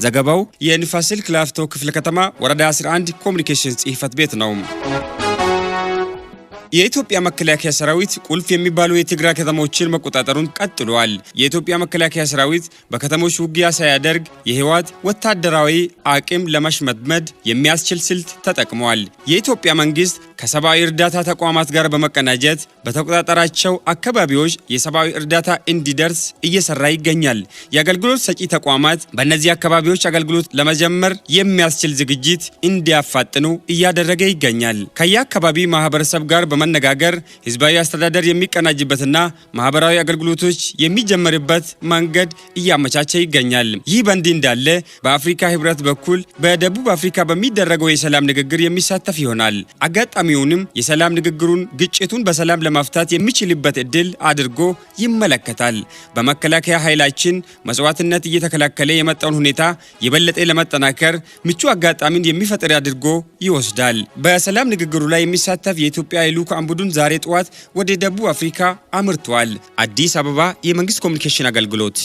ዘገባው የንፋስ ስልክ ላፍቶ ክፍለ ከተማ ወረዳ 11 ኮሙኒኬሽን ጽሕፈት ቤት ነው። የኢትዮጵያ መከላከያ ሰራዊት ቁልፍ የሚባሉ የትግራይ ከተሞችን መቆጣጠሩን ቀጥሏል። የኢትዮጵያ መከላከያ ሰራዊት በከተሞች ውጊያ ሳያደርግ የህወሓት ወታደራዊ አቅም ለማሽመድመድ የሚያስችል ስልት ተጠቅሟል። የኢትዮጵያ መንግስት ከሰብአዊ እርዳታ ተቋማት ጋር በመቀናጀት በተቆጣጠራቸው አካባቢዎች የሰብአዊ እርዳታ እንዲደርስ እየሰራ ይገኛል። የአገልግሎት ሰጪ ተቋማት በእነዚህ አካባቢዎች አገልግሎት ለመጀመር የሚያስችል ዝግጅት እንዲያፋጥኑ እያደረገ ይገኛል። ከየአካባቢ ማህበረሰብ ጋር በመነጋገር ህዝባዊ አስተዳደር የሚቀናጅበትና ማህበራዊ አገልግሎቶች የሚጀመርበት መንገድ እያመቻቸ ይገኛል። ይህ በእንዲህ እንዳለ በአፍሪካ ህብረት በኩል በደቡብ አፍሪካ በሚደረገው የሰላም ንግግር የሚሳተፍ ይሆናል። አጋጣሚውንም የሰላም ንግግሩን ግጭቱን በሰላም ለማፍታት የሚችልበት እድል አድርጎ ይመለከታል። በመከላከያ ኃይላችን መስዋዕትነት እየተከላከለ የመጣውን ሁኔታ የበለጠ ለማጠናከር ምቹ አጋጣሚን የሚፈጥር አድርጎ ይወስዳል። በሰላም ንግግሩ ላይ የሚሳተፍ የኢትዮጵያ ልዑካን ቡድን ዛሬ ጠዋት ወደ ደቡብ አፍሪካ አምርቷል። አዲስ አበባ የመንግስት ኮሙኒኬሽን አገልግሎት